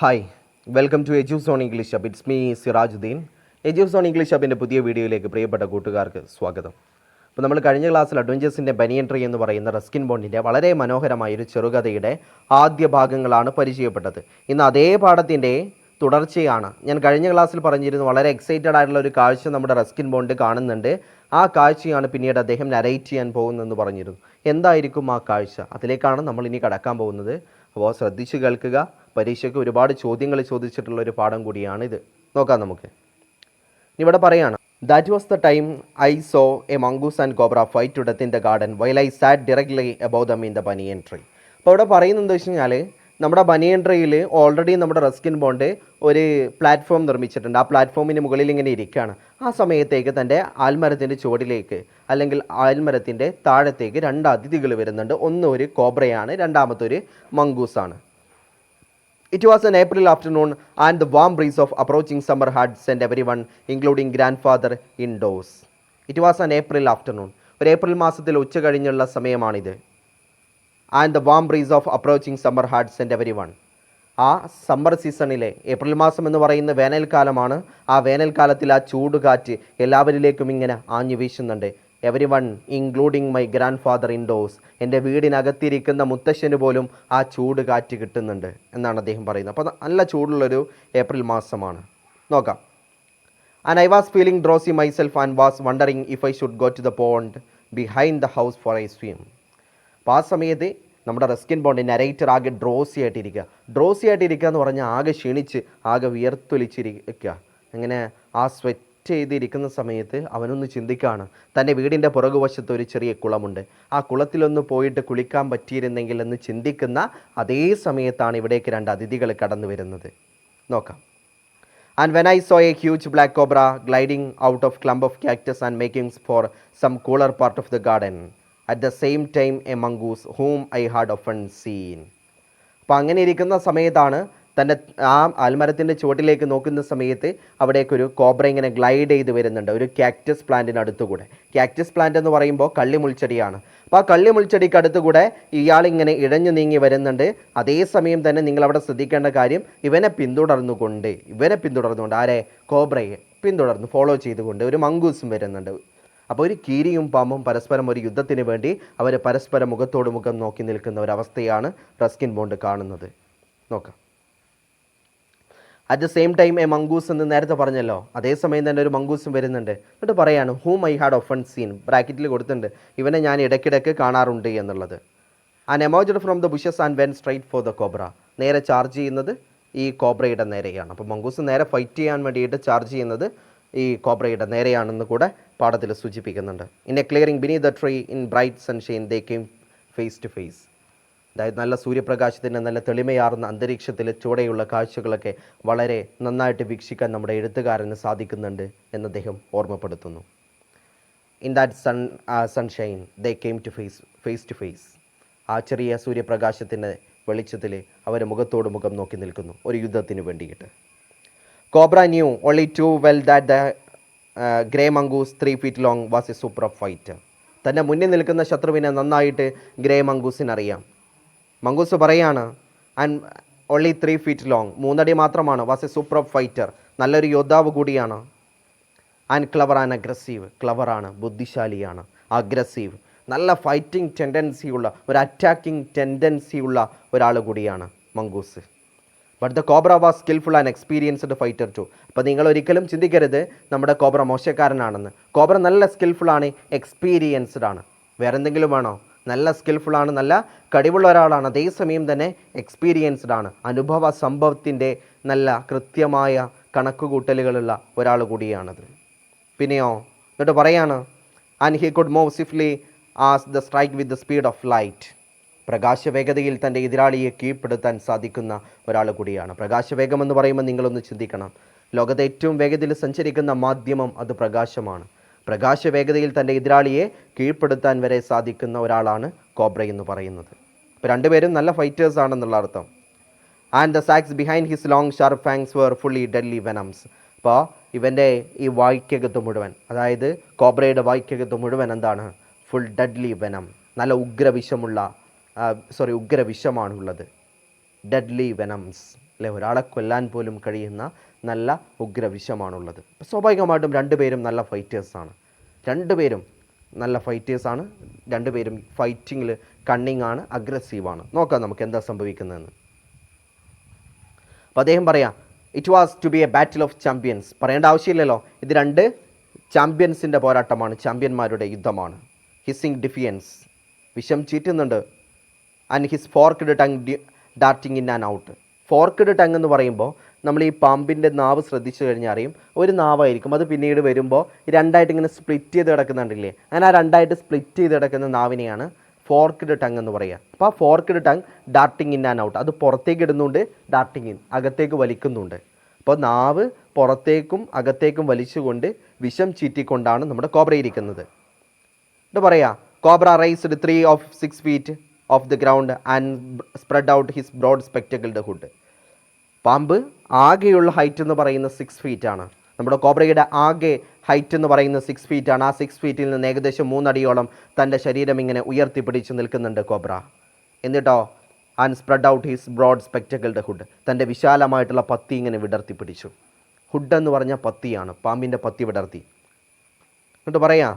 Hi welcome to Edus on English hub. It's me Sirajuddin. Edus on English ഹബിൻ്റെ പുതിയ വീഡിയോയിലേക്ക് പ്രിയപ്പെട്ട കൂട്ടുകാർക്ക് സ്വാഗതം. അപ്പോൾ നമ്മൾ കഴിഞ്ഞ ക്ലാസ്സിൽ അഡ്വഞ്ചേഴ്സിൻ്റെ ബനിയൻ ട്രീ എന്ന് പറയുന്ന റസ്കിൻ ബോണ്ടിൻ്റെ വളരെ മനോഹരമായൊരു ചെറുകഥയുടെ ആദ്യ ഭാഗങ്ങളാണ് പരിചയപ്പെട്ടത്. ഇന്ന് അതേ പാഠത്തിൻ്റെ തുടർച്ചയാണ്. ഞാൻ കഴിഞ്ഞ ക്ലാസ്സിൽ പറഞ്ഞിരുന്നു വളരെ എക്സൈറ്റഡ് ആയിട്ടുള്ള ഒരു കാഴ്ച നമ്മുടെ റസ്കിൻ ബോണ്ട് കാണുന്നുണ്ട്. ആ കാഴ്ചയാണ് പിന്നീട് അദ്ദേഹം നരേറ്റ് ചെയ്യാൻ പോകുന്നതെന്ന് പറഞ്ഞിരുന്നു. എന്തായിരിക്കും ആ കാഴ്ച? അതിലേക്കാണ് നമ്മൾ ഇനി കടക്കാൻ പോകുന്നത്. അപ്പോൾ ശ്രദ്ധിച്ച് കേൾക്കുക. പരീക്ഷയ്ക്ക് ഒരുപാട് ചോദ്യങ്ങൾ ചോദിച്ചിട്ടുള്ള ഒരു പാഠം കൂടിയാണിത്. നോക്കാം നമുക്ക്. ഇവിടെ പറയാണ്, that was the time I saw a mongoose and cobra fight to death in the garden while I sat directly above them in the banyan tree. അപ്പോൾ ഇവിടെ പറയുന്നത് എന്താ വെച്ച് കഴിഞ്ഞാൽ, നമ്മുടെ ബനിയൻ ട്രീയിൽ ഓൾറെഡി നമ്മുടെ റസ്കിൻ ബോണ്ട് ഒരു പ്ലാറ്റ്ഫോം നിർമ്മിച്ചിട്ടുണ്ട്. ആ പ്ലാറ്റ്ഫോമിന് മുകളിൽ ഇങ്ങനെ ഇരിക്കുകയാണ്. ആ സമയത്തേക്ക് തൻ്റെ ആൽമരത്തിൻ്റെ ചുവടിലേക്ക് അല്ലെങ്കിൽ ആൽമരത്തിൻ്റെ താഴത്തേക്ക് രണ്ട് അതിഥികൾ വരുന്നുണ്ട്. ഒന്ന് ഒരു കോബ്രയാണ്, രണ്ടാമത്തെ ഒരു മംഗൂസാണ്. It was an April afternoon and the warm breeze of approaching summer had sent everyone, including grandfather, indoors. It was an April afternoon. ഒരു ഏപ്രിൽ മാസത്തിൽ ഉച്ച കഴിഞ്ഞുള്ള സമയമാണിത്. And the warm breeze of approaching summer had sent everyone. ആ summer സീസണിലെ April മാസം എന്ന് പറയുന്ന വേനൽക്കാലമാണ്. ആ വേനൽക്കാലത്തിൽ ആ ചൂടുകാറ്റ് എല്ലാവരിലേക്കും ഇങ്ങനെ ആഞ്ഞു വീശുന്നുണ്ട്. Everyone including my grandfather indoors. എൻ്റെ വീടിനകത്തിരിക്കുന്ന മുത്തശ്ശന് പോലും ആ ചൂട് കാറ്റ് കിട്ടുന്നുണ്ട് എന്നാണ് അദ്ദേഹം പറയുന്നത്. അപ്പോൾ നല്ല ചൂടുള്ളൊരു ഏപ്രിൽ മാസമാണ്. നോക്കാം. And I was feeling drowsy myself and was wondering if I should go to the pond behind the house for a swim. അപ്പോൾ ആ സമയത്ത് നമ്മുടെ റസ്കിൻ ബോണ്ട് നരേറ്റർ ആകെ ഡ്രോസി ആയിട്ടിരിക്കുക എന്ന് പറഞ്ഞാൽ ആകെ ക്ഷീണിച്ച് ആകെ വിയർത്തൊലിച്ചിരിക്കുക. അങ്ങനെ ആ സ്വെറ്റ് ചെയ്തിരിക്കുന്ന സമയത്ത് അവനൊന്ന് ചിന്തിക്കുകയാണ്, തൻ്റെ വീടിൻ്റെ പുറകുവശത്ത് ഒരു ചെറിയ കുളമുണ്ട്, ആ കുളത്തിലൊന്ന് പോയിട്ട് കുളിക്കാൻ പറ്റിയിരുന്നെങ്കിൽ എന്ന് ചിന്തിക്കുന്ന അതേ സമയത്താണ് ഇവിടേക്ക് രണ്ട് അതിഥികൾ കടന്നു വരുന്നത്. നോക്കാം. And when I saw a huge black cobra gliding out of clump of cactus and making for some cooler part of the garden at the same time a mongoose whom I had often seen. അപ്പോൾ അങ്ങനെ ഇരിക്കുന്ന സമയത്താണ് തൻ്റെ ആ ആൽമരത്തിൻ്റെ ചുവട്ടിലേക്ക് നോക്കുന്ന സമയത്ത് അവിടേക്കൊരു cobra ഇങ്ങനെ glide ചെയ്ത് വരുന്നുണ്ട്, ഒരു കാക്ടസ് പ്ലാന്റിനടുത്തുകൂടെ. കാക്ടസ് പ്ലാന്റ് എന്ന് പറയുമ്പോൾ കള്ളിമുൾച്ചെടിയാണ്. അപ്പോൾ ആ കള്ളിമുൾച്ചെടിക്ക് അടുത്തുകൂടെ ഇയാളിങ്ങനെ ഇഴഞ്ഞു നീങ്ങി വരുന്നുണ്ട്. അതേസമയം തന്നെ നിങ്ങളവിടെ ശ്രദ്ധിക്കേണ്ട കാര്യം, ഇവനെ പിന്തുടർന്നുകൊണ്ട് ആരെ? കോബ്രയെ പിന്തുടർന്ന് ഫോളോ ചെയ്തുകൊണ്ട് ഒരു മംഗൂസും വരുന്നുണ്ട്. അപ്പോൾ ഒരു കീരിയും പാമ്പും പരസ്പരം ഒരു യുദ്ധത്തിന് വേണ്ടി അവർ പരസ്പരം മുഖത്തോട് മുഖം നോക്കി നിൽക്കുന്ന ഒരവസ്ഥയാണ് റസ്കിൻ ബോണ്ട് കാണുന്നത്. നോക്കാം. At the same time a mongoose എന്ന് നേരത്തെ പറഞ്ഞല്ലോ, അതേസമയം തന്നെ ഒരു മംഗൂസും വരുന്നുണ്ട്. എന്നിട്ട് പറയാണ്, whom I had often seen. ബ്രാക്കറ്റിൽ കൊടുത്തിട്ടുണ്ട്, ഇവനെ ഞാൻ ഇടയ്ക്കിടയ്ക്ക് കാണാറുണ്ട് എന്നുള്ളത്. And emerged from the bushes and went straight for the cobra. നേരെ ചാർജ് ചെയ്യുന്നത് ഈ കോബ്രയുടെ നേരെയാണ്. അപ്പോൾ മംഗൂസ് നേരെ ഫൈറ്റ് ചെയ്യാൻ വേണ്ടിയിട്ട് ചാർജ് ചെയ്യുന്നത് ഈ കോബ്രയുടെ നേരെയാണെന്ന് കൂടെ പാഠത്തിൽ സൂചിപ്പിക്കുന്നുണ്ട്. In a clearing beneath the tree in bright sunshine they came face to face. അതായത് നല്ല സൂര്യപ്രകാശത്തിൻ്റെ നല്ല തെളിമയാർന്ന അന്തരീക്ഷത്തിൽ ചൂടെയുള്ള കാഴ്ചകളൊക്കെ വളരെ നന്നായിട്ട് വീക്ഷിക്കാൻ നമ്മുടെ എഴുത്തുകാരന് സാധിക്കുന്നുണ്ട് എന്ന് അദ്ദേഹം ഓർമ്മപ്പെടുത്തുന്നു. In that sunshine they came to face to face. ആ ചെറിയ സൂര്യപ്രകാശത്തിൻ്റെ വെളിച്ചത്തിൽ അവർ മുഖത്തോട് മുഖം നോക്കി നിൽക്കുന്നു ഒരു യുദ്ധത്തിന് വേണ്ടിയിട്ട്. Cobra knew only too well that the grey mongoose 3 feet long was a super fighter. തൻ്റെ മുന്നിൽ നിൽക്കുന്ന ശത്രുവിനെ നന്നായിട്ട് ഗ്രേ മംഗൂസിനറിയാം. മംഗൂസ് പറയാണ്, ആൻഡ് ഓൺലി 3 feet ലോങ്, 3 അടി മാത്രമാണ്. വാസ് എ സൂപ്പർ ഫൈറ്റർ, നല്ലൊരു യോദ്ധാവ് കൂടിയാണ്. ആൻഡ് ക്ലവർ ആൻഡ് അഗ്രസീവ്, ക്ലവറാണ്, ബുദ്ധിശാലിയാണ്, അഗ്രസീവ്, നല്ല ഫൈറ്റിംഗ് ടെൻഡൻസിയുള്ള ഒരു അറ്റാക്കിംഗ് ടെൻഡൻസിയുള്ള ഒരാൾ കൂടിയാണ് mongoose. But the cobra was skilful and experienced fighter too. അപ്പോൾ നിങ്ങൾ ഒരിക്കലും ചിന്തിക്കരുത് നമ്മുടെ കോബ്ര മോശക്കാരനാണെന്ന്. കോബ്ര നല്ല സ്കിൽഫുള്ളാണ്, എക്സ്പീരിയൻസ്ഡ് ആണ്. വേറെ എന്തെങ്കിലും വേണോ? നല്ല സ്കിൽഫുള്ളാണ്, നല്ല കഴിവുള്ള ഒരാളാണ്, അതേസമയം തന്നെ എക്സ്പീരിയൻസ്ഡ് ആണ്, അനുഭവ സംഭവത്തിൻ്റെ നല്ല കൃത്യമായ കണക്കുകൂട്ടലുകളുള്ള ഒരാൾ കൂടിയാണത്. പിന്നെയോ എന്നിട്ട് പറയാണ്, and he could move swiftly as the strike with the speed of light. പ്രകാശവേഗതയിൽ തൻ്റെ എതിരാളിയെ കീഴ്പ്പെടുത്താൻ സാധിക്കുന്ന ഒരാൾ കൂടിയാണ്. പ്രകാശവേഗം എന്ന് പറയുമ്പോൾ നിങ്ങളൊന്ന് ചിന്തിക്കണം, ലോകത്തെ ഏറ്റവും വേഗതയിൽ സഞ്ചരിക്കുന്ന മാധ്യമം അത് പ്രകാശമാണ്. പ്രകാശവേഗതയിൽ തൻ്റെ എതിരാളിയെ കീഴ്പ്പെടുത്താൻ വരെ സാധിക്കുന്ന ഒരാളാണ് കോബ്ര എന്ന് പറയുന്നത്. അപ്പോൾ രണ്ടുപേരും നല്ല ഫൈറ്റേഴ്സ് ആണെന്നുള്ള അർത്ഥം. And the sacs behind his long sharp fangs were fully deadly venoms. അപ്പോൾ ഇവൻ്റെ ഈ വായ്ക്കകത്ത് മുഴുവൻ, അതായത് കോബ്രയുടെ വായ്ക്കകത്ത് മുഴുവൻ എന്താണ്? ഫുൾ ഡെഡ്ലി വെനം, നല്ല ഉഗ്രവിഷമാണുള്ളത്. Deadly venoms. അല്ലെ, ഒരാളെ കൊല്ലാൻ പോലും കഴിയുന്ന നല്ല ഉഗ്രവിഷമാണുള്ളത്. സ്വാഭാവികമായിട്ടും രണ്ടുപേരും നല്ല ഫൈറ്റേഴ്സാണ്, രണ്ടുപേരും നല്ല ഫൈറ്റേഴ്സാണ്, രണ്ടുപേരും ഫൈറ്റിങ്ങിൽ കണ്ണിങ് ആണ്, അഗ്രസീവാണ്. നോക്കാം നമുക്ക് എന്താ സംഭവിക്കുന്നതെന്ന്. അപ്പോൾ അദ്ദേഹം പറയാം, it was to be a battle of champions. പറയേണ്ട ആവശ്യമില്ലല്ലോ, ഇത് രണ്ട് ചാമ്പ്യൻസിൻ്റെ പോരാട്ടമാണ്, ചാമ്പ്യന്മാരുടെ യുദ്ധമാണ്. ഹിസ്സിങ് ഡിഫിയൻസ്, വിഷം ചീറ്റുന്നുണ്ട്. And his forked tongue darting in and out. Forked tongue എന്ന് പറയുമ്പോൾ നമ്മൾ ഈ പാമ്പിൻ്റെ നാവ് ശ്രദ്ധിച്ചു കഴിഞ്ഞാൽ അറിയും, ഒരു നാവായിരിക്കും, അത് പിന്നീട് വരുമ്പോൾ രണ്ടായിട്ട് ഇങ്ങനെ സ്പ്ലിറ്റ് ചെയ്ത് കിടക്കുന്നുണ്ടല്ലേ, അങ്ങനെ ആ രണ്ടായിട്ട് സ്പ്ലിറ്റ് ചെയ്ത് കിടക്കുന്ന നാവിനെയാണ് ഫോർക്ക്ഡ് ടങ് എന്ന് പറയുക. അപ്പോൾ ആ forked tongue darting in and out, അത് പുറത്തേക്ക് ഇടുന്നുണ്ട്, ഡാർട്ടിങ് ഇൻ അകത്തേക്ക് വലിക്കുന്നുണ്ട്. അപ്പോൾ നാവ് പുറത്തേക്കും അകത്തേക്കും വലിച്ചുകൊണ്ട് വിഷം ചീറ്റിക്കൊണ്ടാണ് നമ്മുടെ കോബ്ര ഇരിക്കുന്നത്. ഇത് പറയാം, cobra raised 3 of 6 feet off the ground and spread out his broad spectacled hood. പാമ്പ് ആകെയുള്ള ഹൈറ്റ് എന്ന് പറയുന്ന 6 feet ആണ്. നമ്മുടെ കോബ്രയുടെ ആകെ ഹൈറ്റ് എന്ന് പറയുന്നത് 6 feet ആണ്. ആ 6 feet നിന്ന് ഏകദേശം 3 അടിയോളം തൻ്റെ ശരീരം ഇങ്ങനെ ഉയർത്തിപ്പിടിച്ച് നിൽക്കുന്നുണ്ട് കോബ്ര. എന്നിട്ടോ and spread out his broad spectacled hood, തൻ്റെ വിശാലമായിട്ടുള്ള പത്തി ഇങ്ങനെ വിടർത്തി പിടിച്ചു. ഹുഡ് എന്ന് പറഞ്ഞാൽ പത്തിയാണ്, പാമ്പിൻ്റെ പത്തി വിടർത്തി. എന്നിട്ട് പറയാം,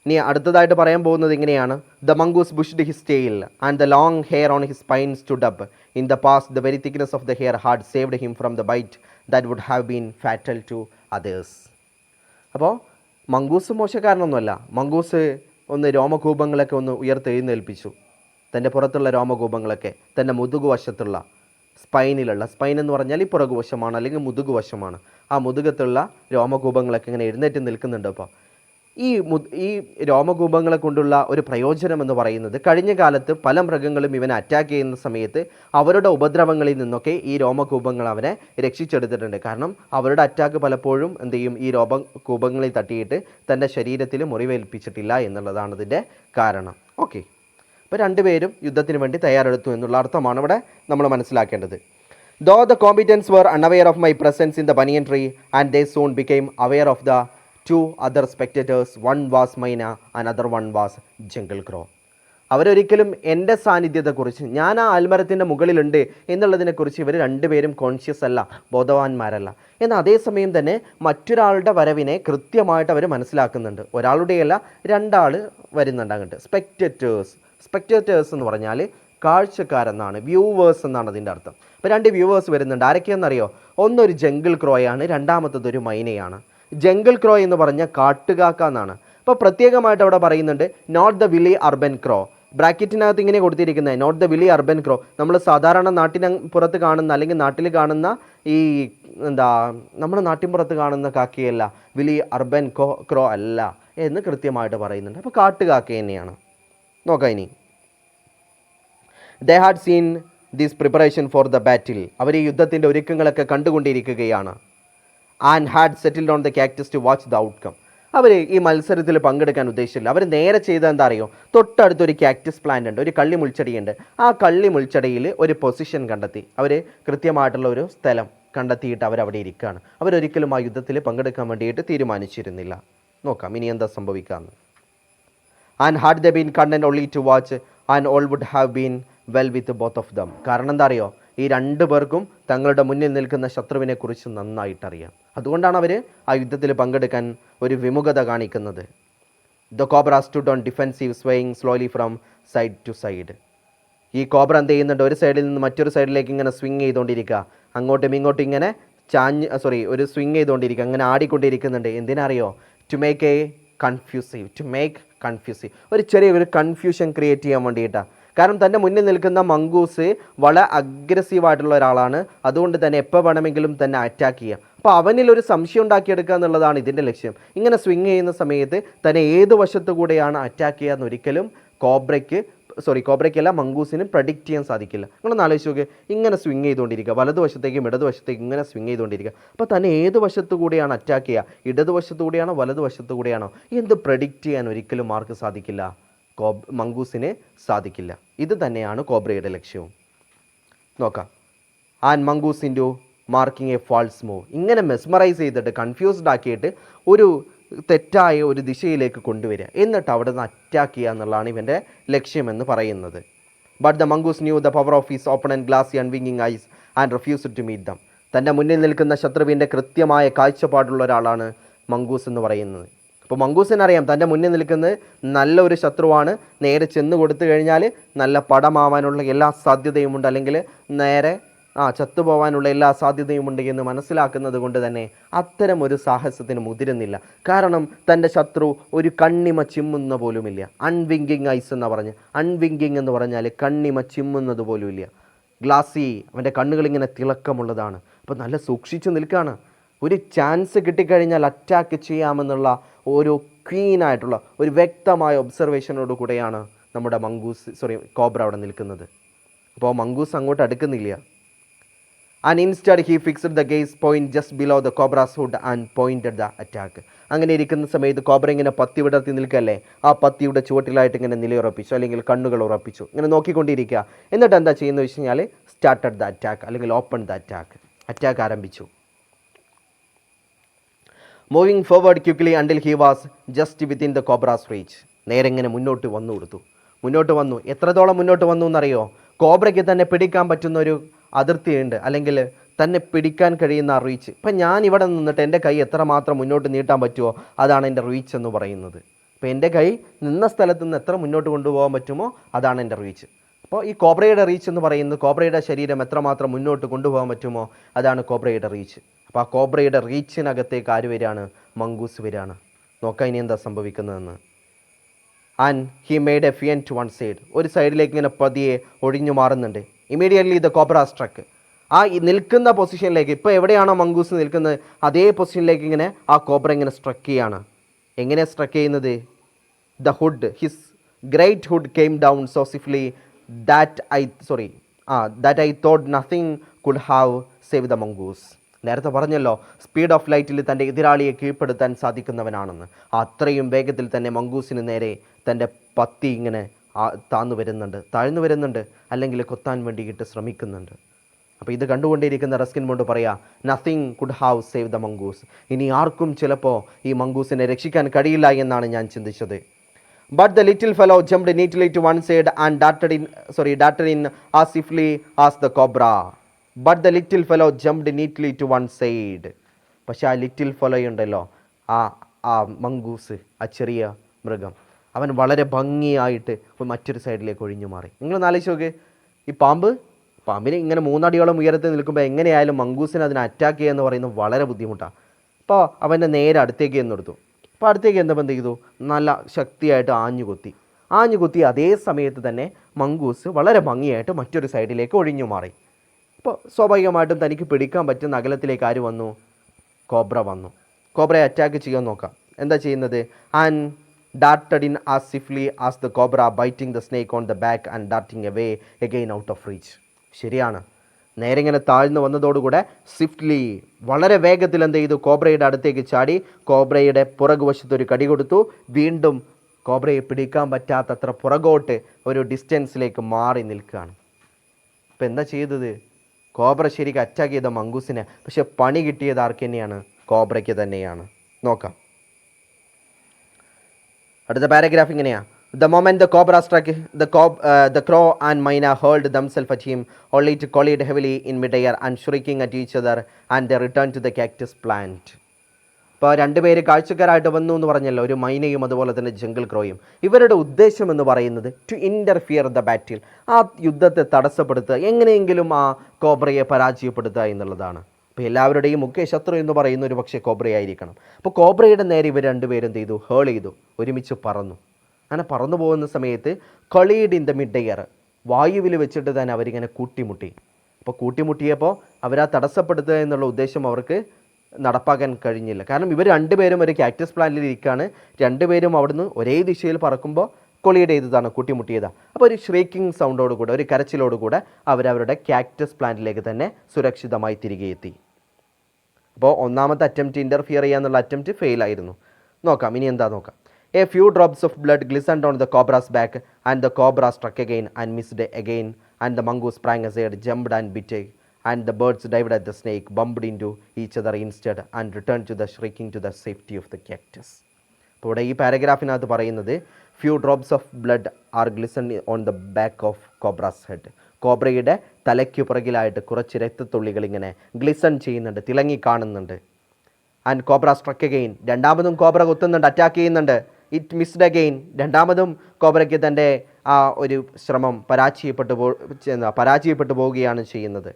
ഇനി അടുത്തതായിട്ട് പറയാൻ പോകുന്നത് ഇങ്ങനെയാണ്. The mongoose bushed his tail and the long hair on his spine stood up. In the past the very thickness of the hair had saved him from the bite that would have been fatal to others. അപ്പോൾ mongoose മോശക്കാരനൊന്നുമല്ല. Mongoose ഒന്ന് രോമകൂപങ്ങളൊക്കെ ഒന്ന് ഉയർത്തെഴുന്നേൽപ്പിച്ചു. തൻ്റെ പുറത്തുള്ള രോമകൂപങ്ങളൊക്കെ തൻ്റെ മുതുകുവശത്തുള്ള സ്പൈനിലുള്ള, spine എന്ന് പറഞ്ഞാൽ ഈ പുറകുവശമാണ് അല്ലെങ്കിൽ മുതുകുവശമാണ്, ആ മുതുകത്തുള്ള രോമകൂപങ്ങളൊക്കെ ഇങ്ങനെ എഴുന്നേറ്റ് നിൽക്കുന്നുണ്ട്. അപ്പോൾ ഈ രോമകൂപങ്ങളെ കൊണ്ടുള്ള ഒരു പ്രയോജനം എന്ന് പറയുന്നത്, കഴിഞ്ഞ കാലത്ത് പല മൃഗങ്ങളും ഇവനെ അറ്റാക്ക് ചെയ്യുന്ന സമയത്ത് അവരുടെ ഉപദ്രവങ്ങളിൽ നിന്നൊക്കെ ഈ രോമകൂപങ്ങൾ അവനെ രക്ഷിച്ചെടുത്തിട്ടുണ്ട്. കാരണം അവരുടെ അറ്റാക്ക് പലപ്പോഴും എന്ത് ചെയ്യും, ഈ രോമകൂപങ്ങളിൽ തട്ടിയിട്ട് തൻ്റെ ശരീരത്തിൽ മുറിവേൽപ്പിച്ചിട്ടില്ല എന്നുള്ളതാണ് ഇതിൻ്റെ കാരണം. ഓക്കെ, അപ്പോൾ രണ്ടുപേരും യുദ്ധത്തിന് വേണ്ടി തയ്യാറെടുത്തു എന്നുള്ള അർത്ഥമാണ് ഇവിടെ നമ്മൾ മനസ്സിലാക്കേണ്ടത്. Though the combatants were unaware of my presence in the banyan tree, and they soon became aware of the 2 other spectators, one was Maina, another one was Jungle Crow. അവരൊരിക്കലും എൻ്റെ സാന്നിധ്യത്തെക്കുറിച്ച്, ഞാൻ ആ ആൽമരത്തിൻ്റെ മുകളിലുണ്ട് എന്നുള്ളതിനെക്കുറിച്ച് ഇവർ രണ്ടുപേരും കോൺഷ്യസ് അല്ല, ബോധവാന്മാരല്ല. എന്നാൽ അതേസമയം തന്നെ മറ്റൊരാളുടെ വരവിനെ കൃത്യമായിട്ട് അവർ മനസ്സിലാക്കുന്നുണ്ട്. ഒരാളുടെയല്ല, രണ്ടാൾ വരുന്നുണ്ട് അങ്ങോട്ട്. സ്പെക്റ്റേറ്റേഴ്സ് എന്ന് പറഞ്ഞാൽ കാഴ്ചക്കാരെന്നാണ്, വ്യൂവേഴ്സ് എന്നാണ് അതിൻ്റെ അർത്ഥം. അപ്പോൾ 2 വ്യൂവേഴ്സ് വരുന്നുണ്ട്. ആരൊക്കെയാണെന്നറിയോ? ഒന്നൊരു ജംഗിൾ ക്രോയാണ്, രണ്ടാമത്തതൊരു മൈനയാണ്. ജംഗിൾ ക്രോ എന്ന് പറഞ്ഞാൽ കാട്ടുകാക്ക എന്നാണ്. അപ്പോൾ പ്രത്യേകമായിട്ട് അവിടെ പറയുന്നുണ്ട് നോട്ട് ദ വില്ലി അർബൻ ക്രോ. ബ്രാക്കറ്റിനകത്ത് ഇങ്ങനെ കൊടുത്തിരിക്കുന്നത് നോട്ട് ദ വില്ലി അർബൻ ക്രോ. നമ്മൾ സാധാരണ പുറത്ത് കാണുന്ന അല്ലെങ്കിൽ നാട്ടിൽ കാണുന്ന ഈ നമ്മുടെ നാട്ടിൻപുറത്ത് കാണുന്ന കാക്കയല്ല, വില്ലി അർബൻ ക്രോ അല്ല എന്ന് കൃത്യമായിട്ട് പറയുന്നുണ്ട്. അപ്പോൾ കാട്ടുകാക്ക തന്നെയാണ്. നോക്കാം ഇനി. They had seen this preparation for the battle. അവർ ഈ യുദ്ധത്തിൻ്റെ ഒരുക്കങ്ങളൊക്കെ കണ്ടുകൊണ്ടിരിക്കുകയാണ്. And had settled on the cactus to watch the outcome. അവർ ഈ മത്സരത്തിൽ പങ്കെടുക്കാൻ ഉദ്ദേശിച്ചില്ല. അവർ നേരെ ചെയ്ത എന്താ അറിയോ? തൊട്ടടുത്തൊരു കാക്ടസ് പ്ലാന്റ് ഉണ്ട്, ഒരു കള്ളി മുൾച്ചെടിയുണ്ട്. ആ കള്ളി മുൾച്ചെടിയിൽ ഒരു പൊസിഷൻ കണ്ടെത്തി. അവർ കൃത്യമായിട്ടുള്ള ഒരു സ്ഥലം കണ്ടെത്തിയിട്ട് അവരവിടെ ഇരിക്കുകയാണ്. അവരൊരിക്കലും ആ യുദ്ധത്തിൽ പങ്കെടുക്കാൻ വേണ്ടിയിട്ട് തീരുമാനിച്ചിരുന്നില്ല. നോക്കാം ഇനി എന്താ സംഭവിക്കാമെന്ന്. And had the been content only to watch and all would have been well with both of them. കാരണം എന്താ അറിയോ? ഈ 2 പേർക്കും തങ്ങളുടെ മുന്നിൽ നിൽക്കുന്ന ശത്രുവിനെ കുറിച്ച് നന്നായിട്ടറിയാം. അതുകൊണ്ടാണ് അവർ ആ യുദ്ധത്തിൽ പങ്കെടുക്കാൻ ഒരു വിമുഖത കാണിക്കുന്നത്. The cobra stood on defensive, swaying slowly from side to side. ഈ കോബ്ര എന്ത് ചെയ്യുന്നുണ്ട്? ഒരു സൈഡിൽ നിന്ന് മറ്റൊരു സൈഡിലേക്ക് ഇങ്ങനെ സ്വിങ് ചെയ്തുകൊണ്ടിരിക്കുക, അങ്ങോട്ടും ഇങ്ങോട്ടും ഇങ്ങനെ ഒരു സ്വിങ് ചെയ്തുകൊണ്ടിരിക്കുക, അങ്ങനെ ആടിക്കൊണ്ടിരിക്കുന്നുണ്ട്. എന്തിനറിയോ? ടു മേക്ക് കൺഫ്യൂസീവ്, ഒരു ചെറിയൊരു കൺഫ്യൂഷൻ ക്രിയേറ്റ് ചെയ്യാൻ വേണ്ടിയിട്ടാണ്. കാരണം തൻ്റെ മുന്നിൽ നിൽക്കുന്ന മംഗൂസ് വളരെ അഗ്രസീവായിട്ടുള്ള ഒരാളാണ്. അതുകൊണ്ട് തന്നെ എപ്പോൾ വേണമെങ്കിലും തന്നെ അറ്റാക്ക് ചെയ്യാം. അപ്പോൾ അവനിലൊരു സംശയം ഉണ്ടാക്കിയെടുക്കുക എന്നുള്ളതാണ് ഇതിൻ്റെ ലക്ഷ്യം. ഇങ്ങനെ സ്വിങ് ചെയ്യുന്ന സമയത്ത് തന്നെ ഏത് വശത്തു കൂടെയാണ് അറ്റാക്ക് ചെയ്യുക എന്നൊരിക്കലും കോബ്രയ്ക്കല്ല മംഗൂസിന് പ്രഡിക്റ്റ് ചെയ്യാൻ സാധിക്കില്ല. നിങ്ങളൊന്ന് ആലോചിച്ച് നോക്ക്, ഇങ്ങനെ സ്വിങ് ചെയ്തുകൊണ്ടിരിക്കുക, വലതുവശത്തേക്കും ഇടതുവശത്തേക്കും ഇങ്ങനെ സ്വിങ് ചെയ്തുകൊണ്ടിരിക്കുക. അപ്പോൾ തന്നെ ഏത് വശത്തു കൂടെയാണ് അറ്റാക്ക് ചെയ്യുക, ഇടതുവശത്തു കൂടെയാണോ വലതുവശത്തു കൂടെയാണോ, എന്ത് പ്രഡിക്റ്റ് ചെയ്യാൻ ഒരിക്കലും ആർക്ക് സാധിക്കില്ല? മംഗൂസിന് സാധിക്കില്ല. ഇത് തന്നെയാണ് കോബ്രയുടെ ലക്ഷ്യവും. നോക്കാം. And mongoose into marking a false move. ഇങ്ങനെ മെസ്മറൈസ് ചെയ്തിട്ട് കൺഫ്യൂസ്ഡ് ആക്കിയിട്ട് ഒരു തെറ്റായ ഒരു ദിശയിലേക്ക് കൊണ്ടുവരിക, എന്നിട്ട് അവിടെ നിന്ന് അറ്റാക്ക് ചെയ്യുക എന്നുള്ളതാണ് ഇവൻ്റെ ലക്ഷ്യമെന്ന് പറയുന്നത്. But the mongoose knew the power of his open and glassy unwinking eyes and refused to meet them. തൻ്റെ മുന്നിൽ നിൽക്കുന്ന ശത്രുവിൻ്റെ കൃത്യമായ കാഴ്ചപ്പാടുള്ള ഒരാളാണ് മംഗൂസ് എന്ന് പറയുന്നത്. അപ്പോൾ മംഗൂസിനറിയാം തൻ്റെ മുന്നിൽ നിൽക്കുന്നത് നല്ലൊരു ശത്രുവാണ്, നേരെ ചെന്ന് കൊടുത്തു കഴിഞ്ഞാൽ നല്ല പടമാവാനുള്ള എല്ലാ സാധ്യതയുമുണ്ട്, അല്ലെങ്കിൽ നേരെ ചത്തുപോകാനുള്ള എല്ലാ സാധ്യതയുമുണ്ട് എന്ന് മനസ്സിലാക്കുന്നത് കൊണ്ട് തന്നെ അത്തരം ഒരു സാഹസത്തിന് മുതിരുന്നില്ല. കാരണം തൻ്റെ ശത്രു ഒരു കണ്ണിമ ചിമ്മുന്ന പോലുമില്ല. അൺവിങ്കിങ് ഐസ് എന്ന് പറഞ്ഞ്, അൺവിങ്കിങ് എന്ന് പറഞ്ഞാൽ കണ്ണിമ ചിമ്മുന്നത് പോലുമില്ല. ഗ്ലാസി, അവൻ്റെ കണ്ണുകളിങ്ങനെ തിളക്കമുള്ളതാണ്. അപ്പോൾ നല്ല സൂക്ഷിച്ചു നിൽക്കുകയാണ്. ഒരു ചാൻസ് കിട്ടിക്കഴിഞ്ഞാൽ അറ്റാക്ക് ചെയ്യാമെന്നുള്ള ഒരു ക്വീനായിട്ടുള്ള ഒരു വ്യക്തമായ ഒബ്സർവേഷനോട് കൂടെയാണ് നമ്മുടെ കോബ്ര അവിടെ നിൽക്കുന്നത്. അപ്പോൾ മംഗൂസ് അങ്ങോട്ട് അടുക്കുന്നില്ല. And instead he fixed the gaze point just below the cobra's hood and pointed the attack. അങ്ങനെ ഇരിക്കുന്ന സമയത്ത് കോബ്ര ഇങ്ങനെ പത്തി വിടർത്തി നിൽക്കല്ലേ, ആ പത്തിയുടെ ചുവട്ടിലായിട്ട് ഇങ്ങനെ നിലയുറപ്പിച്ചു, അല്ലെങ്കിൽ കണ്ണുകൾ ഉറപ്പിച്ചു, ഇങ്ങനെ നോക്കിക്കൊണ്ടിരിക്കുക. എന്നിട്ട് എന്താ ചെയ്യുന്നത് വെച്ച് കഴിഞ്ഞാൽ സ്റ്റാർട്ടഡ് ദ അറ്റാക്ക്, അല്ലെങ്കിൽ ഓപ്പൺ ദ അറ്റാക്ക് ആരംഭിച്ചു. Moving forward quickly until he was just within the cobras reach. നേരെ ഇങ്ങനെ മുന്നോട്ട് വന്നു. എത്രത്തോളം മുന്നോട്ട് വന്നു എന്നറിയോ? കോബ്രയ്ക്ക് തന്നെ പിടിക്കാൻ പറ്റുന്ന ഒരു അതിർത്തിയുണ്ട്, അല്ലെങ്കിൽ തന്നെ പിടിക്കാൻ കഴിയുന്ന ആ റീച്ച്. ഇപ്പം ഞാൻ ഇവിടെ നിന്നിട്ട് എൻ്റെ കൈ എത്രമാത്രം മുന്നോട്ട് നീട്ടാൻ പറ്റുമോ അതാണ് എൻ്റെ റീച്ച് എന്ന് പറയുന്നത്. ഇപ്പോൾ എൻ്റെ കൈ നിന്ന സ്ഥലത്ത് നിന്ന് എത്ര മുന്നോട്ട് കൊണ്ടുപോകാൻ പറ്റുമോ അതാണ് എൻ്റെ റീച്ച്. അപ്പോൾ ഈ കോബ്രയുടെ റീച്ച് എന്ന് പറയുന്നത് കോബ്രയുടെ ശരീരം എത്രമാത്രം മുന്നോട്ട് കൊണ്ടുപോകാൻ പറ്റുമോ അതാണ് കോബ്രയുടെ റീച്ച്. അപ്പോൾ ആ കോബ്രയുടെ റീച്ചിനകത്തേക്ക് ആര് വരികയാണ്? മംഗൂസ് വരികയാണ്. നോക്കാം ഇനി എന്താ സംഭവിക്കുന്നതെന്ന്. And he made a feint to one side. ഒരു സൈഡിലേക്ക് ഇങ്ങനെ പതിയെ ഒഴിഞ്ഞു മാറുന്നുണ്ട്. Immediately the cobra struck. ആ നിൽക്കുന്ന പൊസിഷനിലേക്ക്, ഇപ്പോൾ എവിടെയാണോ മംഗൂസ് നിൽക്കുന്നത് അതേ പൊസിഷനിലേക്ക് ഇങ്ങനെ ആ കോബ്ര ഇങ്ങനെ സ്ട്രക്ക് ചെയ്യാണ്. എങ്ങനെ സ്ട്രക്ക് ചെയ്യുന്നത്? The hood, his great hood came down so swiftly that I thought nothing could have save the mongoose. നേരത്തെ പറഞ്ഞല്ലോ സ്പീഡ് ഓഫ് ലൈറ്റിൽ തൻ്റെ എതിരാളിയെ കീഴ്പ്പെടുത്താൻ സാധിക്കുന്നവനാണെന്ന്. അത്രയും വേഗത്തിൽ തന്നെ മംഗൂസിന് നേരെ തൻ്റെ പത്തി ഇങ്ങനെ താഴ്ന്നു വരുന്നുണ്ട്, അല്ലെങ്കിൽ കൊത്താൻ വേണ്ടിയിട്ട് ശ്രമിക്കുന്നുണ്ട്. അപ്പോൾ ഇത് കണ്ടുകൊണ്ടിരിക്കുന്ന റസ്കിൻ ബോണ്ട് പറയാ, nothing could have save the mongoose. ഇനി ആർക്കും ചിലപ്പോൾ ഈ മംഗൂസിനെ രക്ഷിക്കാൻ കഴിയില്ല എന്നാണ് ഞാൻ ചിന്തിച്ചത്. But the little fellow jumped neatly to one side and darted in as swiftly as the cobra. But the little fellow jumped neatly to one side. പക്ഷേ ആ ലിറ്റിൽ ഫെലോ ഉണ്ടല്ലോ, ആ മംഗൂസ്, ആ ചെറിയ മൃഗം, അവൻ വളരെ ഭംഗിയായിട്ട് മറ്റൊരു സൈഡിലേക്ക് ഒഴിഞ്ഞു മാറി. നിങ്ങൾ ആലോചിച്ച് നോക്ക്, ഈ പാമ്പിന് ഇങ്ങനെ 3 അടിയോളം ഉയരത്തിൽ നിൽക്കുമ്പോൾ എങ്ങനെയായാലും മംഗൂസിനെ അതിനെ അറ്റാക്ക് ചെയ്യുക എന്ന് പറയുന്നത് വളരെ ബുദ്ധിമുട്ടാണ്. അപ്പോൾ അവൻ്റെ നേരെ അടുത്തേക്ക് എന്നെടുത്തു. അപ്പോൾ അടുത്തേക്ക് എന്ത് ചെയ്തു? നല്ല ശക്തിയായിട്ട് ആഞ്ഞു കുത്തി അതേ സമയത്ത് തന്നെ മംഗൂസ് വളരെ ഭംഗിയായിട്ട് മറ്റൊരു സൈഡിലേക്ക് ഒഴിഞ്ഞു മാറി. അപ്പോൾ സ്വാഭാവികമായിട്ടും തനിക്ക് പിടിക്കാൻ പറ്റുന്ന അകലത്തിലേക്ക് ആര് വന്നു? കോബ്ര വന്നു. കോബ്രയെ അറ്റാക്ക് ചെയ്യാൻ നോക്കാം. എന്താ ചെയ്യുന്നത്? And darted in as swiftly as the cobra, biting the snake on the back and darting away again out of reach. ശരിയാണ്. നേരെ ഇങ്ങനെ താഴ്ന്നു വന്നതോടുകൂടെ സ്വിഫ്റ്റ്ലി, വളരെ വേഗത്തിൽ എന്ത് ചെയ്തു? കോബ്രയുടെ അടുത്തേക്ക് ചാടി കോബ്രയുടെ പുറകുവശത്ത് ഒരു കടി കൊടുത്തു. വീണ്ടും കോബ്രയെ പിടിക്കാൻ പറ്റാത്തത്ര പുറകോട്ട് ഒരു ഡിസ്റ്റൻസിലേക്ക് മാറി നിൽക്കുകയാണ്. ഇപ്പം എന്താ ചെയ്തത്? കോബ്ര ശരിക്കും അറ്റാക്ക് ചെയ്ത മംഗൂസിനെ, പക്ഷെ പണി കിട്ടിയത് ആർക്ക് തന്നെയാണ്? കോബ്രയ്ക്ക് തന്നെയാണ്. നോക്കാം അടുത്ത പാരഗ്രാഫ് ഇങ്ങനെയാണ്. The moment the cobra struck, the crow and myna hurled themselves at him, only to collide heavily in midair and shrieking at each other, and they returned to the cactus plant. ഇപ്പോൾ 2 പേര് കാഴ്ചക്കാരായിട്ട് വന്നു എന്ന് പറഞ്ഞല്ലോ, ഒരു മൈനയും അതുപോലെ തന്നെ jungle ക്രോയും. ഇവരുടെ ഉദ്ദേശം എന്ന് പറയുന്നത് ടു ഇൻ്റർഫിയർ ദ ബാറ്റിൽ, ആ യുദ്ധത്തെ തടസ്സപ്പെടുത്തുക, എങ്ങനെയെങ്കിലും ആ കോബ്രയെ പരാജയപ്പെടുത്തുക എന്നുള്ളതാണ്. അപ്പോൾ എല്ലാവരുടെയും മുഖ്യ ശത്രു എന്ന് പറയുന്ന ഒരു പക്ഷേ കോബ്രയായിരിക്കണം. അപ്പോൾ കോബ്രയുടെ നേരെ ഇവർ 2 പേരും എന്ത് ചെയ്തു? ഹേൾ ചെയ്തു, ഒരുമിച്ച് പറന്നു. അങ്ങനെ പറന്നു പോകുന്ന സമയത്ത് കൊളീഡ് ഇൻ ദ മിഡ് എയർ, വായുവിൽ വെച്ചിട്ട് തന്നെ അവരിങ്ങനെ കൂട്ടിമുട്ടി. അപ്പോൾ കൂട്ടിമുട്ടിയപ്പോൾ അവരാ തടസ്സപ്പെടുത്തുക എന്നുള്ള ഉദ്ദേശം അവർക്ക് നടപ്പാക്കാൻ കഴിഞ്ഞില്ല. കാരണം ഇവർ 2 പേരും ഒരു കാക്ടസ് പ്ലാന്റിൽ ഇരിക്കുകയാണ്. 2 പേരും അവിടുന്ന് ഒരേ ദിശയിൽ പറക്കുമ്പോൾ കൊളീഡ് ചെയ്തതാണ്, കൂട്ടിമുട്ടിയതാണ്. അപ്പോൾ ഒരു ഷ്രീക്കിംഗ് സൗണ്ടോടുകൂടെ, ഒരു കരച്ചിലോടുകൂടെ അവരവരുടെ കാക്ടസ് പ്ലാന്റിലേക്ക് തന്നെ സുരക്ഷിതമായി തിരികെ എത്തി. അപ്പോൾ ഒന്നാമത്തെ അറ്റംപ്റ്റ് ഇൻ്റർഫിയർ ചെയ്യാന്നുള്ള അറ്റംപ്റ്റ് ഫെയിൽ ആയിരുന്നു. നോക്കാം ഇനി എന്താ നോക്കാം. A few drops of blood glistened on the cobra's back, and the cobra struck again and missed again, and the mongoose sprang aside, jumped and bit, and the birds dived at the snake, bumped into each other instead, and returned to the shrieking to the safety of the cactus. അപ്പോൾ ഇവിടെ ഈ പാരഗ്രാഫിനകത്ത് പറയുന്നത് few drops of blood are glisten on the back of cobra's head. കോബ്രയുടെ തലയ്ക്കു പുറകിലായിട്ട് കുറച്ച് രക്തത്തുള്ളികൾ ഇങ്ങനെ ഗ്ലിസൺ ചെയ്യുന്നുണ്ട്, തിളങ്ങി കാണുന്നുണ്ട്. And cobra struck again. രണ്ടാമതും കോബ്ര കുത്തുന്നുണ്ട്, അറ്റാക്ക് ചെയ്യുന്നുണ്ട്. It missed again. രണ്ടാമതും കോബ്രയ്ക്ക് തൻ്റെ ആ ഒരു ശ്രമം പരാജയപ്പെട്ടു പോവുകയാണ് ചെയ്യുന്നത്.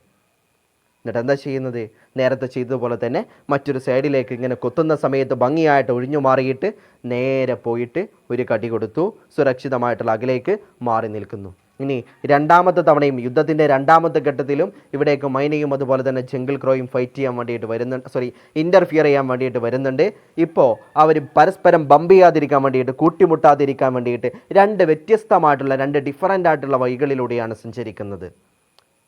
എന്നിട്ട് എന്താ ചെയ്യുന്നത്? നേരത്തെ ചെയ്തതുപോലെ തന്നെ മറ്റൊരു സൈഡിലേക്ക് ഇങ്ങനെ കൊത്തുന്ന സമയത്ത് ഭംഗിയായിട്ട് ഒഴിഞ്ഞു മാറിയിട്ട് നേരെ പോയിട്ട് ഒരു കടി കൊടുത്തു. സുരക്ഷിതമായിട്ടുള്ള അകലേക്ക് മാറി നിൽക്കുന്നു. ഇനി രണ്ടാമത്തെ തവണയും യുദ്ധത്തിൻ്റെ രണ്ടാമത്തെ ഘട്ടത്തിലും ഇവിടേക്ക് മൈനയും അതുപോലെ തന്നെ ജംഗിൾ ക്രോയും ഫൈറ്റ് ചെയ്യാൻ വേണ്ടിയിട്ട് വരുന്നുണ്ട്, ഇൻ്റർഫിയർ ചെയ്യാൻ വേണ്ടിയിട്ട് വരുന്നുണ്ട്. ഇപ്പോൾ അവർ പരസ്പരം ബമ്പ് ചെയ്യാതിരിക്കാൻ വേണ്ടിയിട്ട്, കൂട്ടിമുട്ടാതിരിക്കാൻ വേണ്ടിയിട്ട് രണ്ട് വ്യത്യസ്തമായിട്ടുള്ള, രണ്ട് ഡിഫറൻ്റ് ആയിട്ടുള്ള വഴികളിലൂടെയാണ് സഞ്ചരിക്കുന്നത്.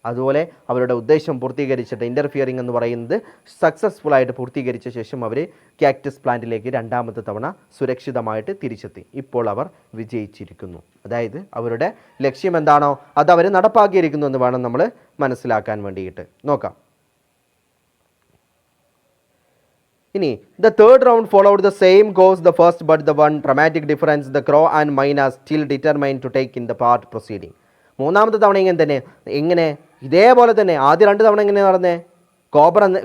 അതുപോലെ അവരുടെ ഉദ്ദേശം പൂർത്തീകരിച്ചിട്ട് ഇൻ്റർഫിയറിംഗ് എന്ന് പറയുന്നത് സക്സസ്ഫുൾ ആയിട്ട് പൂർത്തീകരിച്ച ശേഷം അവർ കാക്ടസ് പ്ലാന്റിലേക്ക് രണ്ടാമത്തെ തവണ സുരക്ഷിതമായിട്ട് തിരിച്ചെത്തി. ഇപ്പോൾ അവർ വിജയിച്ചിരിക്കുന്നു. അതായത് അവരുടെ ലക്ഷ്യം എന്താണോ അത് അവർ നടപ്പാക്കിയിരിക്കുന്നു എന്ന് വേണം നമ്മൾ മനസ്സിലാക്കാൻ വേണ്ടിയിട്ട്. നോക്കാം. ഇനി the third round followed the same course the first, but the one dramatic difference the crow and myna still determine to take in the part proceeding. മൂന്നാമത്തെ തവണ എങ്ങനെ ഇതേപോലെ തന്നെ ആദ്യ രണ്ട് തവണ എങ്ങനെ നടന്നേ?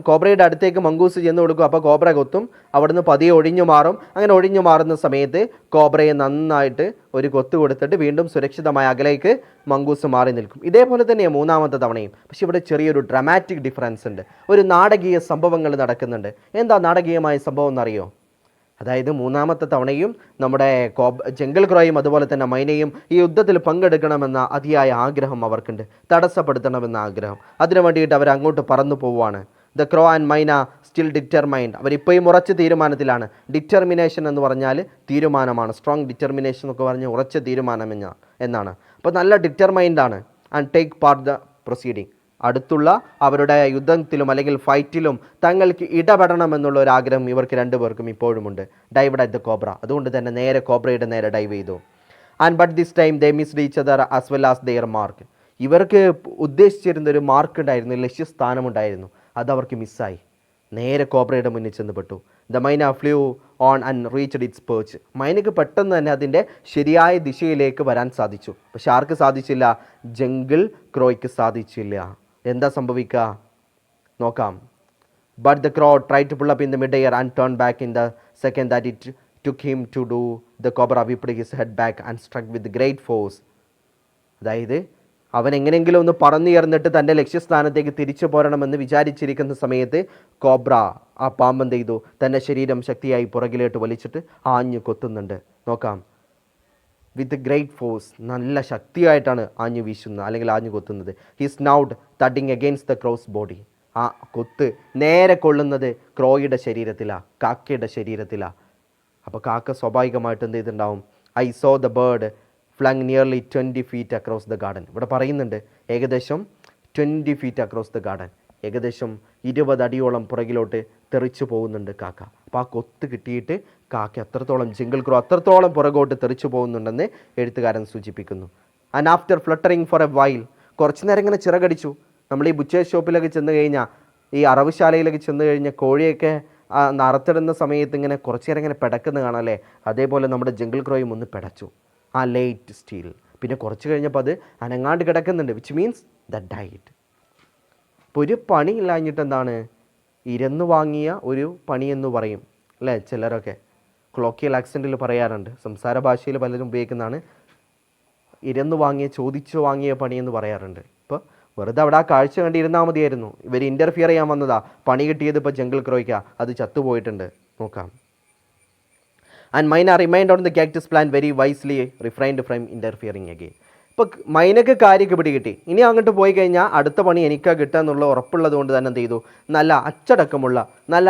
കോബ്രയുടെ അടുത്തേക്ക് മങ്കൂസ് ചെന്ന് കൊടുക്കും, അപ്പോൾ കോബ്ര കൊത്തും, അവിടുന്ന് പതിയെ ഒഴിഞ്ഞു മാറും. അങ്ങനെ ഒഴിഞ്ഞു മാറുന്ന സമയത്ത് കോബ്രയെ നന്നായിട്ട് ഒരു കൊത്ത് കൊടുത്തിട്ട് വീണ്ടും സുരക്ഷിതമായ അകലേക്ക് മങ്കൂസ് മാറി നിൽക്കും. ഇതേപോലെ തന്നെയാണ് മൂന്നാമത്തെ തവണയും. പക്ഷെ ഇവിടെ ചെറിയൊരു ഡ്രമാറ്റിക് ഡിഫറൻസ് ഉണ്ട്. ഒരു നാടകീയ സംഭവങ്ങൾ നടക്കുന്നുണ്ട്. എന്താ നാടകീയമായ സംഭവം എന്നറിയോ? അതായത് മൂന്നാമത്തെ തവണയും നമ്മുടെ ജംഗിൾ ക്രോയും അതുപോലെ തന്നെ മൈനയും ഈ യുദ്ധത്തിൽ പങ്കെടുക്കണമെന്ന അതിയായ ആഗ്രഹം അവർക്കുണ്ട്, തടസ്സപ്പെടുത്തണമെന്ന ആഗ്രഹം. അതിനു വേണ്ടിയിട്ട് അവർ അങ്ങോട്ട് പറന്നു പോവുകയാണ്. The crow and myna still determined. അവരിപ്പോഴും ഉറച്ച തീരുമാനത്തിലാണ്. ഡിറ്റർമിനേഷൻ എന്ന് പറഞ്ഞാൽ തീരുമാനമാണ്. സ്ട്രോങ് ഡിറ്റർമിനേഷൻ എന്നൊക്കെ പറഞ്ഞ് ഉറച്ച തീരുമാനം എന്നാണ്. അപ്പോൾ നല്ല ഡിറ്റർമൈൻഡാണ്. And take part the proceeding. അടുത്തുള്ള അവരുടെ യുദ്ധത്തിലും അല്ലെങ്കിൽ ഫൈറ്റിലും തങ്ങൾക്ക് ഇടപെടണമെന്നുള്ള ഒരു ആഗ്രഹം ഇവർക്ക് രണ്ടുപേർക്കും ഇപ്പോഴുമുണ്ട്. ഡൈവഡ് അറ്റ് ദ കോബ്ര. അതുകൊണ്ട് തന്നെ നേരെ കോബ്രയുടെ നേരെ ഡൈവ് ചെയ്തു. And but this time they missed each other as well as there mark. ഇവർക്ക് ഉദ്ദേശിച്ചിരുന്നൊരു മാർക്ക് ഉണ്ടായിരുന്നു, ലക്ഷ്യസ്ഥാനമുണ്ടായിരുന്നു, അതവർക്ക് മിസ്സായി. നേരെ കോബ്രയുടെ മുന്നിൽ ചെന്ന് പെട്ടു. The myna flew on and reached its perch. മൈനക്ക് പെട്ടെന്ന് തന്നെ അതിൻ്റെ ശരിയായ ദിശയിലേക്ക് വരാൻ സാധിച്ചു. പക്ഷെ ആർക്ക് സാധിച്ചില്ല? ജംഗിൾ ക്രോയ്ക്ക് സാധിച്ചില്ല. എന്താ സംഭവിക്കുക നോക്കാം. But the crow try to pull up in the mid air and turn back in the second that it took him to do. The cobra whipped his head back and struck with great force. അതായത് അവൻ എങ്ങനെയെങ്കിലും ഒന്ന് പറന്നുയർന്നിട്ട് തൻ്റെ ലക്ഷ്യസ്ഥാനത്തേക്ക് തിരിച്ചു പോരണമെന്ന് വിചാരിച്ചിരിക്കുന്ന സമയത്ത് cobra ആ പാമ്പ് ചെയ്തു? തൻ്റെ ശരീരം ശക്തിയായി പുറകിലോട്ട് വലിച്ചിട്ട് ആഞ്ഞു കൊത്തുന്നുണ്ട്. നോക്കാം. വിത്ത് ഗ്രേറ്റ് ഫോഴ്സ്, നല്ല ശക്തിയായിട്ടാണ് ആഞ്ഞു വീശുന്നത് അല്ലെങ്കിൽ ആഞ്ഞു കൊത്തുന്നത്. His nod thudding against the crow's body. ആ കൊത്ത് നേരെ കൊള്ളുന്നത് ക്രോയുടെ ശരീരത്തിലാണ്, കാക്കയുടെ ശരീരത്തിലാണ്. അപ്പോൾ കാക്ക സ്വാഭാവികമായിട്ട് എന്ത് ചെയ്തിട്ടുണ്ടാവും? I so the bird flung nearly 20 feet across the garden. ഇവിടെ പറയുന്നുണ്ട് ഏകദേശം 20 feet അക്രോസ് ദ ഗാർഡൻ, ഏകദേശം 20 അടിയോളം പുറകിലോട്ട് തെറിച്ചു പോകുന്നുണ്ട് കാക്ക. അപ്പോൾ ആ കൊത്ത് കിട്ടിയിട്ട് കാക്ക അത്രത്തോളം, ജംഗിൾ ക്രോ അത്രത്തോളം പുറകോട്ട് തെറിച്ചു പോകുന്നുണ്ടെന്ന് എഴുത്തുകാരൻ സൂചിപ്പിക്കുന്നു. And after fluttering for a while, കുറച്ച് നേരം ഇങ്ങനെ ചിറകടിച്ചു. നമ്മൾ ഈ ബുച്ചേഴ്സ് ഷോപ്പിലൊക്കെ ചെന്ന് കഴിഞ്ഞാൽ, ഈ അറവുശാലയിലൊക്കെ ചെന്ന് കഴിഞ്ഞാൽ കോഴിയൊക്കെ അറുത്തിടുന്ന സമയത്ത് ഇങ്ങനെ കുറച്ച് നേരം ഇങ്ങനെ പിടക്കുന്ന കാണാം അല്ലേ? അതേപോലെ നമ്മുടെ ജംഗിൾ ക്രോയും ഒന്ന് പിടച്ചു. ആ ലേറ്റ് സ്റ്റീൽ. പിന്നെ കുറച്ച് കഴിഞ്ഞപ്പോൾ അത് അനങ്ങാണ്ട് കിടക്കുന്നുണ്ട്, വിച്ച് മീൻസ് ദ ഡൈറ്റ്. ഇപ്പോൾ ഒരു പണി ഇല്ലാഞ്ഞിട്ട് എന്താണ്, ഇരന്നു വാങ്ങിയ ഒരു പണിയെന്ന് പറയും അല്ലേ ചിലരൊക്കെ. കൊളോക്കിയൽ ആക്സെൻറ്റിൽ പറയാറുണ്ട്, സംസാര ഭാഷയിൽ പലരും ഉപയോഗിക്കുന്നതാണ്. ഇരന്നു വാങ്ങിയ, ചോദിച്ചു വാങ്ങിയ പണിയെന്ന് പറയാറുണ്ട്. ഇപ്പോൾ വെറുതെ അവിടെ ആ കാഴ്ച കണ്ടിരുന്നാൽ മതിയായിരുന്നു. ഇവർ ഇൻ്റർഫിയർ ചെയ്യാൻ വന്നതാ, പണി കിട്ടിയത് ഇപ്പോൾ ജംഗിൾ ക്രോയ്ക്കാ, അത് ചത്തുപോയിട്ടുണ്ട്. നോക്കാം. And myna remained on the cactus plant very wisely refrained from interfering again. ഇപ്പോൾ മൈനക്ക് കാര്യമൊക്കെ പിടികിട്ടി, ഇനി അങ്ങോട്ട് പോയി കഴിഞ്ഞാൽ അടുത്ത പണി എനിക്കാ കിട്ടുക എന്നുള്ള ഉറപ്പുള്ളത് കൊണ്ട് തന്നെ എന്ത് ചെയ്തു, നല്ല അച്ചടക്കമുള്ള, നല്ല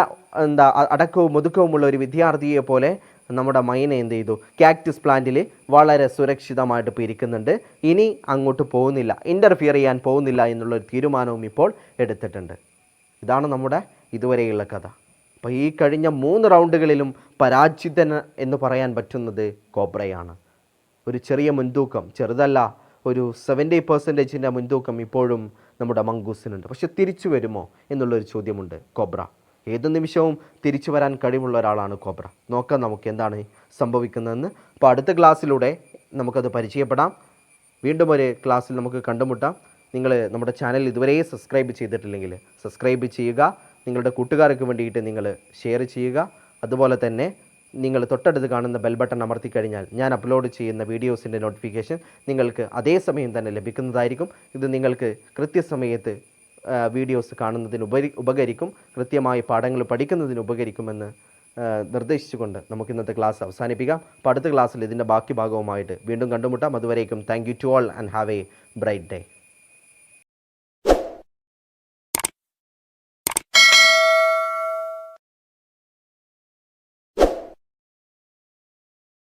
അടക്കവും ഒതുക്കവുമുള്ള ഒരു വിദ്യാർത്ഥിയെ പോലെ നമ്മുടെ മൈന എന്ത് ചെയ്തു, കാക്ടസ് പ്ലാന്റിൽ വളരെ സുരക്ഷിതമായിട്ട് ഇപ്പോൾ ഇരിക്കുന്നുണ്ട്. ഇനി അങ്ങോട്ട് പോകുന്നില്ല, ഇൻ്റർഫിയർ ചെയ്യാൻ പോകുന്നില്ല എന്നുള്ളൊരു തീരുമാനവും ഇപ്പോൾ എടുത്തിട്ടുണ്ട്. ഇതാണ് നമ്മുടെ ഇതുവരെയുള്ള കഥ. അപ്പോൾ ഈ കഴിഞ്ഞ 3 റൗണ്ടുകളിലും പരാജിതൻ എന്ന് പറയാൻ പറ്റുന്നത് കോബ്രയാണ്. ഒരു ചെറിയ മുൻതൂക്കം, ചെറുതല്ല, ഒരു 70% മുൻതൂക്കം ഇപ്പോഴും നമ്മുടെ മങ്കൂസിനുണ്ട്. പക്ഷെ തിരിച്ചു വരുമോ എന്നുള്ളൊരു ചോദ്യമുണ്ട് കോബ്ര. ഏതു നിമിഷവും തിരിച്ചു വരാൻ കഴിവുള്ള ഒരാളാണ് കോബ്ര. നോക്കാം നമുക്ക് എന്താണ് സംഭവിക്കുന്നതെന്ന്. അപ്പോൾ അടുത്ത ക്ലാസ്സിലൂടെ നമുക്കത് പരിചയപ്പെടാം. വീണ്ടും ഒരു ക്ലാസ്സിൽ നമുക്ക് കണ്ടുമുട്ടാം. നിങ്ങൾ നമ്മുടെ ചാനൽ ഇതുവരെ സബ്സ്ക്രൈബ് ചെയ്തിട്ടില്ലെങ്കിൽ സബ്സ്ക്രൈബ് ചെയ്യുക. നിങ്ങളുടെ കൂട്ടുകാർക്ക് വേണ്ടിയിട്ട് നിങ്ങൾ ഷെയർ ചെയ്യുക. അതുപോലെ തന്നെ നിങ്ങൾ തൊട്ടടുത്ത് കാണുന്ന ബെൽ ബട്ടൺ അമർത്തി കഴിഞ്ഞാൽ ഞാൻ അപ്ലോഡ് ചെയ്യുന്ന വീഡിയോസിൻ്റെ നോട്ടിഫിക്കേഷൻ നിങ്ങൾക്ക് അതേ സമയം തന്നെ ലഭിക്കുന്നതായിരിക്കും. ഇത് നിങ്ങൾക്ക് കൃത്യസമയത്ത് വീഡിയോസ് കാണുന്നതിന് ഉപകരിക്കും, കൃത്യമായി പാഠങ്ങൾ പഠിക്കുന്നതിന് ഉപകരിക്കുമെന്ന് നിർദ്ദേശിച്ചുകൊണ്ട് നമുക്ക് ഇന്നത്തെ ക്ലാസ് അവസാനിപ്പിക്കാം. അപ്പോൾ അടുത്ത ക്ലാസ്സിൽ ഇതിൻ്റെ ബാക്കി ഭാഗവുമായിട്ട് വീണ്ടും കണ്ടുമുട്ടാം. അതുവരേക്കും thank you to all and have a bright day.